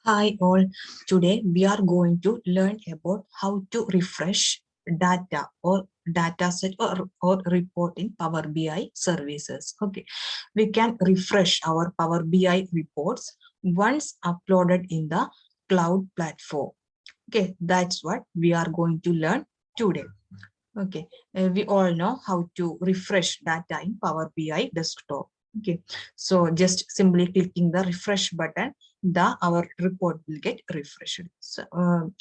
Hi all, today we are going to learn about how to refresh data or data set or report in Power BI services. Okay, we can refresh our Power BI reports once uploaded in the cloud platform. Okay, that's what we are going to learn today. Okay, we all know how to refresh data in Power BI desktop. Okay, so just simply clicking the refresh button, our report will get refreshed. So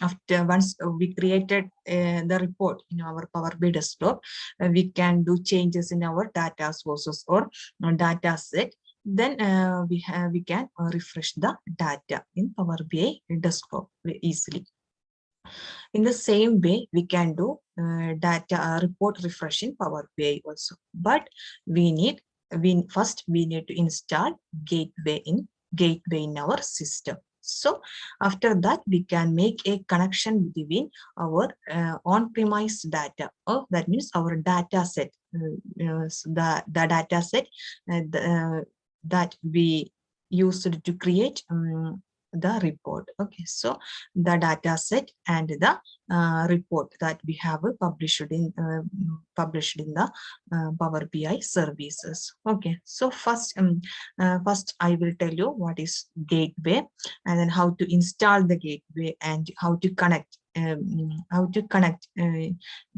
after once we created the report in our Power BI desktop, we can do changes in our data sources or data set. Then we can refresh the data in Power BI desktop very easily. In the same way, we can do data report refresh in Power BI also. But we need to install gateway in our system. So after that, we can make a connection between our on-premise data, or that means our data set, so the data set that we used to create the report. Okay, so the data set and the report that we have published in the Power BI services. Okay, so first I will tell you what is gateway, and then how to install the gateway and how to connect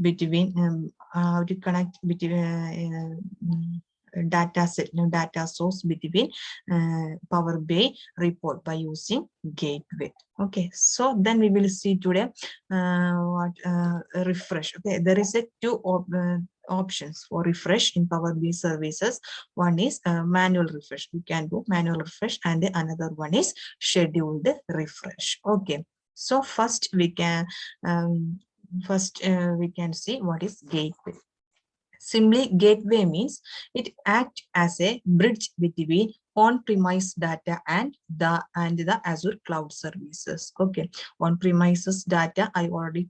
between how to connect between data set, data source between Power BI report by using gateway. Okay, so then we will see today what refresh. Okay, there is a two options for refresh in Power BI services. One is manual refresh. We can do manual refresh, and another one is scheduled refresh. Okay, so first we can see what is gateway. Simply, gateway means it acts as a bridge between on-premise data and the Azure cloud services. Okay, on-premises data, I already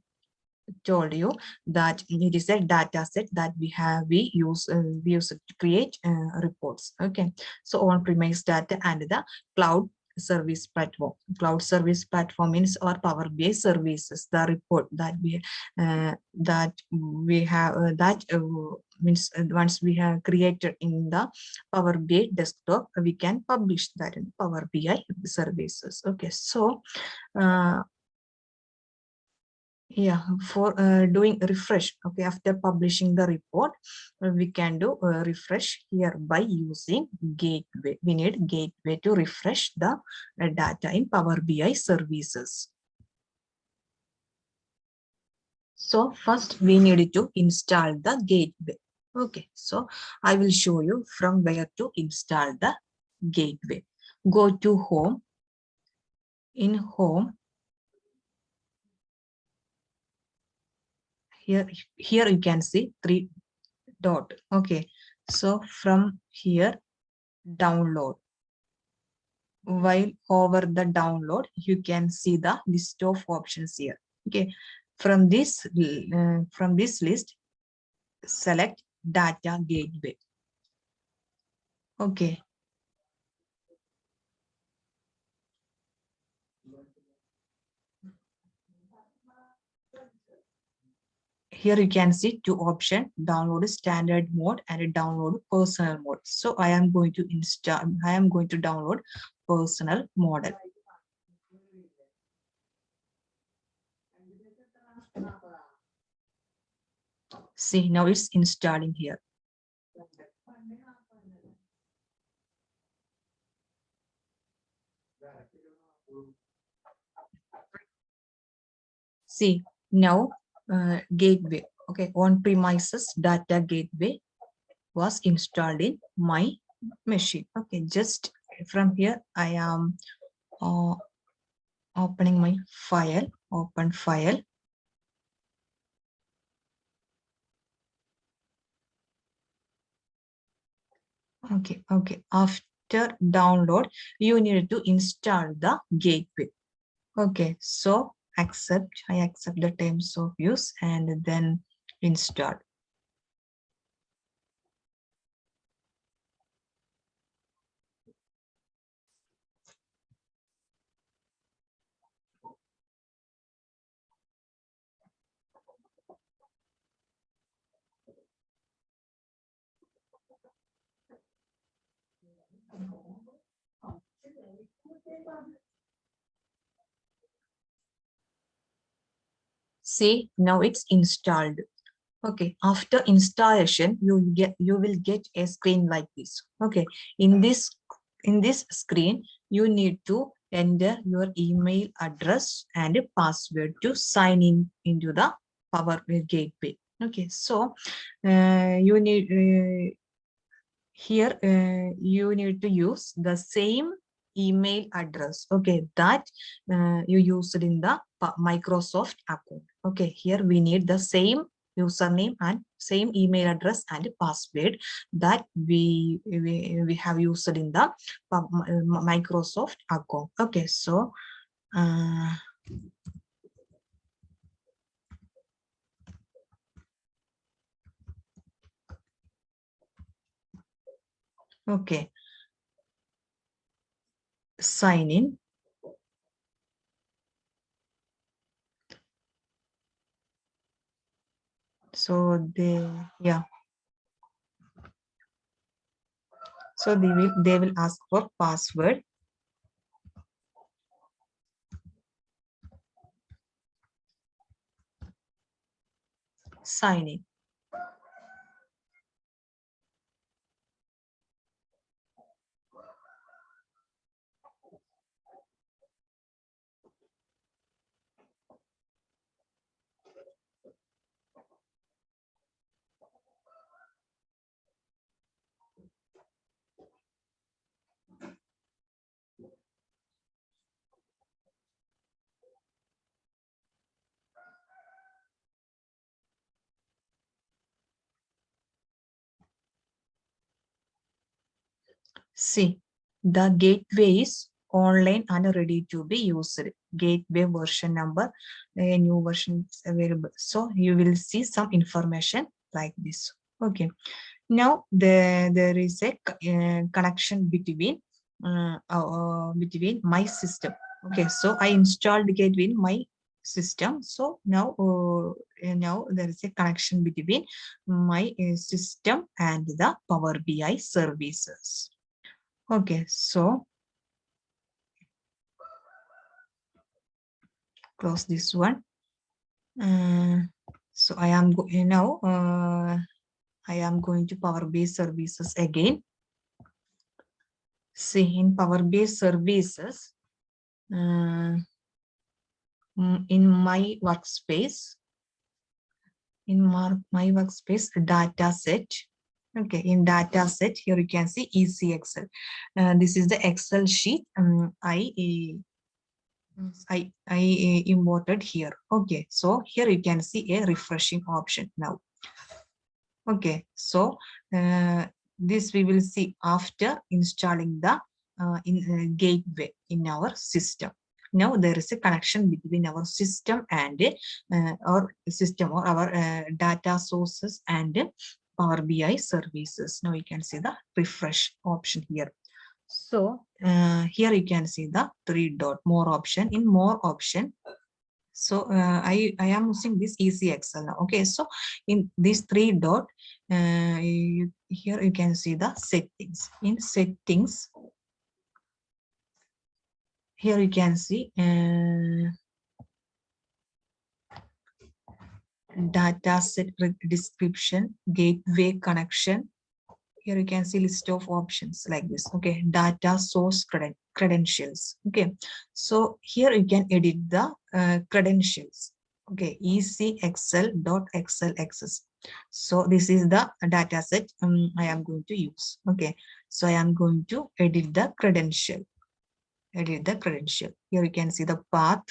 told you that it is a data set that we use it to create reports. Okay, so on-premise data and the cloud service platform. Cloud service platform means our Power BI services, the report that we have means once we have created in the Power BI desktop, we can publish that in Power BI services. Okay, so yeah, for doing refresh, okay, after publishing the report, we can do refresh here by using gateway. We need gateway to refresh the data in Power BI services. So first we need to install the gateway. Okay, so I will show you from where to install the gateway. Go to home. In home, here you can see three dot. Okay, so from here, download. While over the download, you can see the list of options here. Okay, from this list, select data gateway. Okay, here you can see two options: download standard mode and download personal mode. So I am going to download personal model. See, now it's installing here. See, now gateway. Okay, on premises data gateway was installed in my machine. Okay, just from here I am opening my file. Open file. Okay, after download you need to install the gateway. Okay, so I accept the terms of use and then install. See, now it's installed. Okay, after installation, you will get a screen like this. Okay, in this screen, you need to enter your email address and password to sign in into the Power Gateway. Okay, so you need here you need to use the same email address, okay, that you used in the Microsoft account. Okay, here we need the same username and same email address and password that we have used in the Microsoft account. Okay, so uh, okay, sign in. So yeah, so they will ask for password. Sign in. See, the gateway is online and ready to be used. Gateway version number, a new version is available. So you will see some information like this. Okay. Now there is a connection between my system. Okay, so I installed gateway in my system. So now there is a connection between my system and the Power BI services. Okay, so close this one. So I am now I am going to Power BI services again. See, in Power BI services, in my workspace, data set. Okay, in data set, here you can see EC Excel. This is the Excel sheet I imported here. Okay, so here you can see a refreshing option now. Okay, so this we will see after installing the gateway in our system. Now there is a connection between our system and our system or our data sources and Power BI services. Now you can see the refresh option here. So here you can see the three dot more option. In more option, so I am using this easy Excel now. Okay, so in these three dot, here you can see the settings. In settings, here you can see data set description, gateway connection. Here you can see list of options like this. Okay, data source credentials. Okay, so here you can edit the credentials. Okay, ecxl.xlxs. So this is the data set I am going to use. Okay, so I am going to edit the credential. Here you can see the path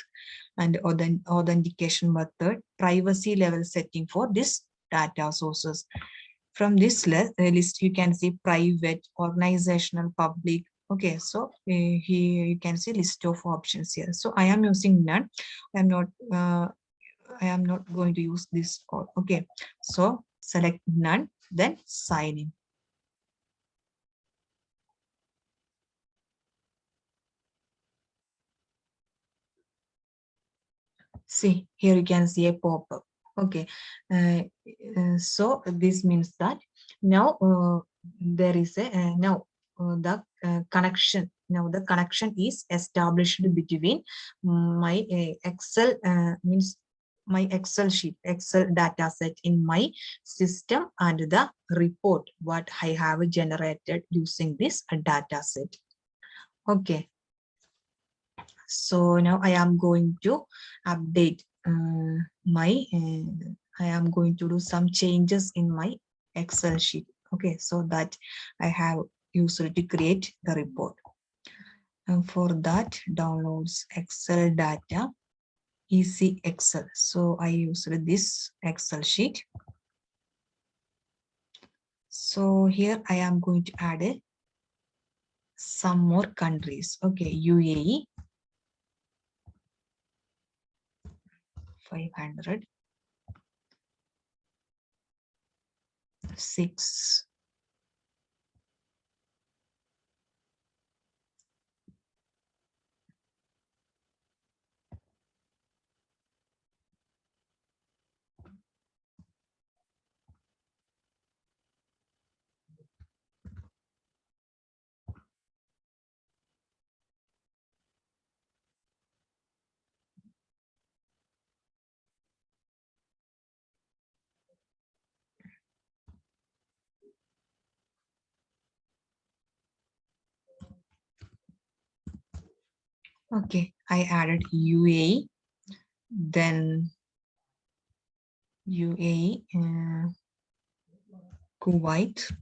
and authentication method, privacy level setting for this data sources. From this list, you can see private, organizational, public. Okay, so here you can see list of options here. So I am using none. I am not going to use this all. Okay, so select none, then sign in. See, here you can see a pop-up. Okay, so this means that now there is a now the connection. Now the connection is established between my Excel means my Excel sheet, Excel data set in my system and the report what I have generated using this data set. Okay. So now I am going to update I am going to do some changes in my Excel sheet. Okay, so that I have used to create the report. And for that, downloads Excel data, easy Excel. So I used this Excel sheet. So here I am going to add some more countries. Okay, UAE, 500, 6, okay, I added UAE, then UAE, Kuwait,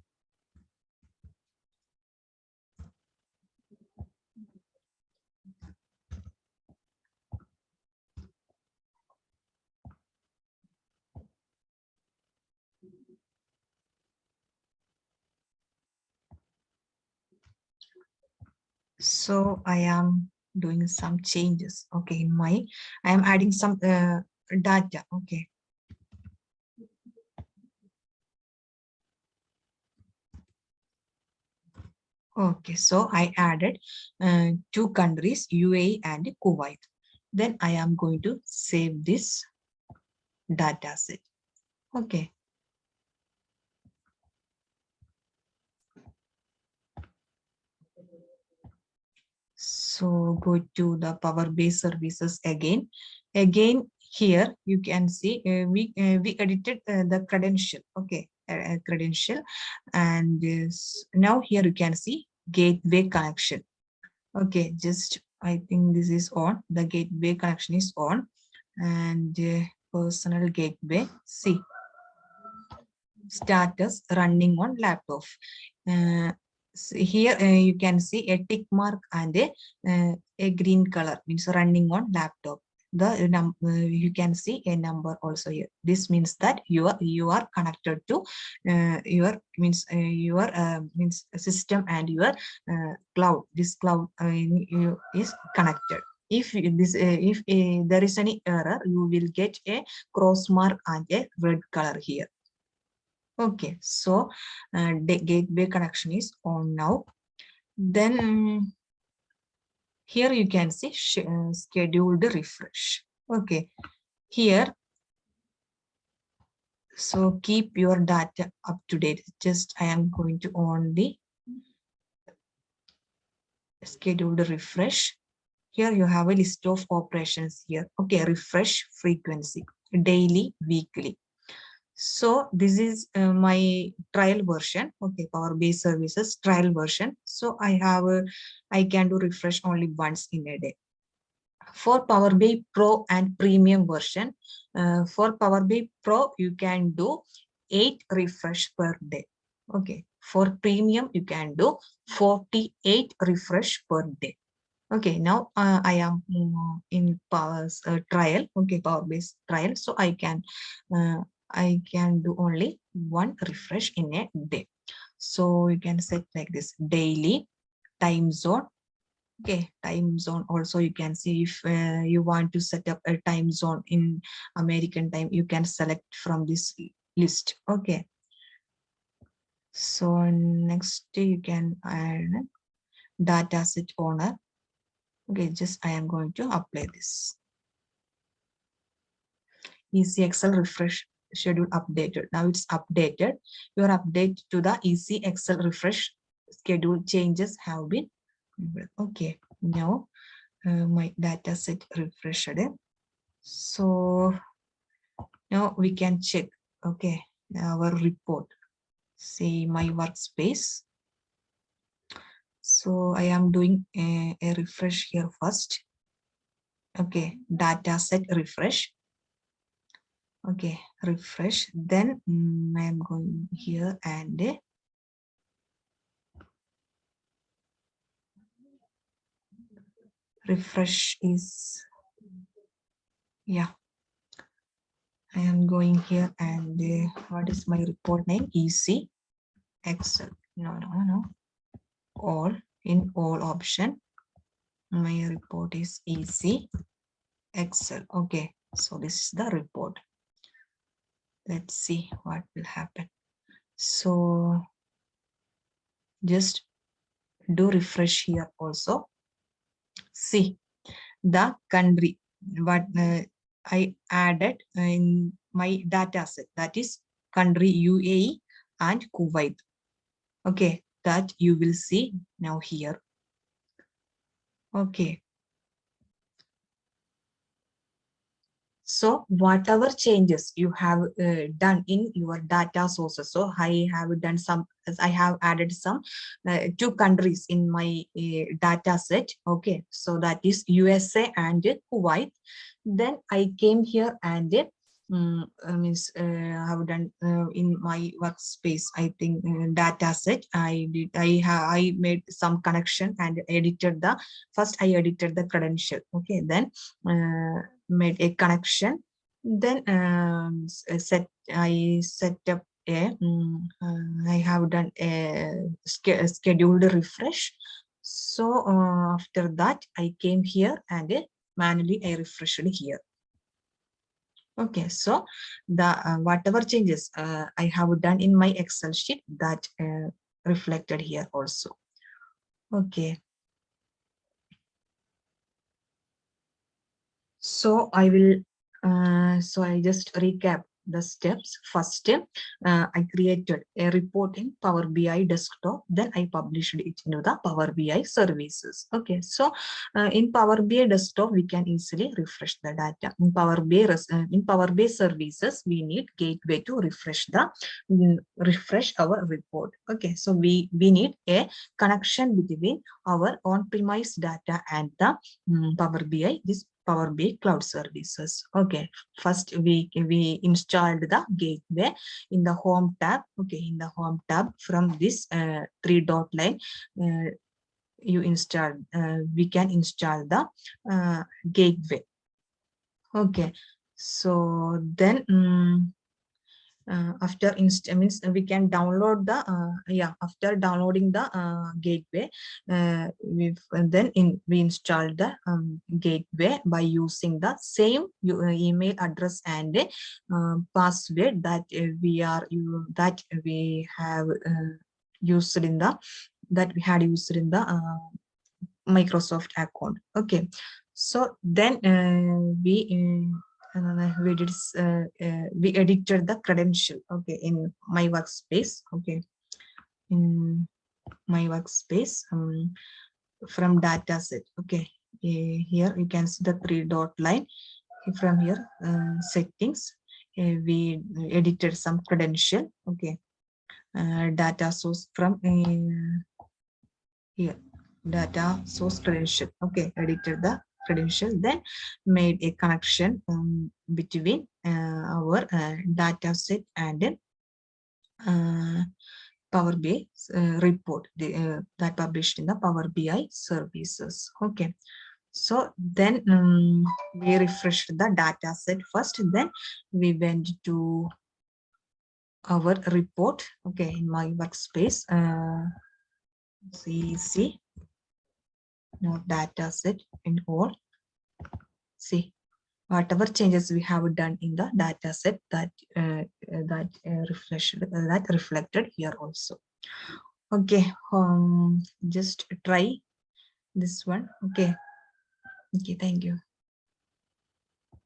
so I am doing some changes. Okay, in my I am adding some data. Okay, okay, so I added two countries, UAE and Kuwait. Then I am going to save this data set. Okay, so go to the Power BI services again. Again, here you can see we edited the credential. Okay, credential, and now here you can see gateway connection. Okay, just I think this is on. The gateway connection is on, and personal gateway. See, status running on laptop. Here you can see a tick mark and a green color means running on laptop. You can see a number also here. This means that you are connected to your means system and your cloud. This cloud is connected. If there is any error, you will get a cross mark and a red color here. Okay, so the gateway connection is on now. Then here you can see scheduled refresh. Okay, here, so keep your data up to date. Just I am going to on the scheduled refresh. Here you have a list of operations here. Okay, refresh frequency, daily, weekly. So this is my trial version. Okay, Power BI services trial version. So I can do refresh only once in a day. For Power BI Pro and Premium version, for Power BI Pro you can do 8 refresh per day. Okay, for Premium you can do 48 refresh per day. Okay, now I am in Power's trial. Okay, Power based trial. So I can do only one refresh in a day. So you can set like this: daily, time zone. Okay, time zone. Also, you can see if you want to set up a time zone in American time, you can select from this list. Okay. So next you can add data set owner. Okay, just I am going to apply this. Easy Excel refresh schedule updated. Now it's updated. Your update to the Easy Excel refresh schedule changes have been. Okay, now my data set refreshed. So now we can check, okay, our report. See my workspace. So I am doing a refresh here first. Okay, data set refresh. Okay, refresh. Then I am going here and refresh is, yeah, I am going here and what is my report name? EC Excel. No. All, in all option. My report is EC Excel. Okay, so this is the report. Let's see what will happen. So just do refresh here also. See the country what I added in my data set, that is country UAE and Kuwait. Okay, that you will see now here. Okay, so whatever changes you have done in your data sources, so I have done some, I have added some 2 countries in my data set. Okay, so that is USA and Kuwait. Then I came here and means I have done in my workspace, I think data set. I made some connection and edited the, first I edited the credential. Okay, then made a connection. Then I set up a I have done a scheduled refresh. So after that I came here and manually I refreshed here. Okay, so the whatever changes I have done in my Excel sheet, that reflected here also. Okay, so I will so I just recap the steps. First, I created a report in Power BI desktop. Then I published it into the Power BI services. Okay, so in Power BI desktop, we can easily refresh the data. In Power BI services, we need gateway to refresh the refresh our report. Okay, so we need a connection between our on-premise data and the Power BI. This Power BI cloud services. Okay, first we installed the gateway in the home tab. Okay, in the home tab from this 3 dot line, you install. We can install the gateway. Okay, so then after means we can download the after downloading the gateway, we install the gateway by using the same email address and password that we have used in the Microsoft account. Okay, so then we edited the credential. Okay, in my workspace. Okay, in my workspace from data set. Okay, here you can see the 3 dot line. From here settings, we edited some credential. Okay, data source from here, data source credential. Okay, edited the credential, then made a connection between our data set and Power BI report that published in the Power BI services. Okay, so then we refreshed the data set first, then we went to our report. Okay, in my workspace, see no data set in all. See whatever changes we have done in the data set, that reflected here also. Okay, just try this one. Okay, thank you.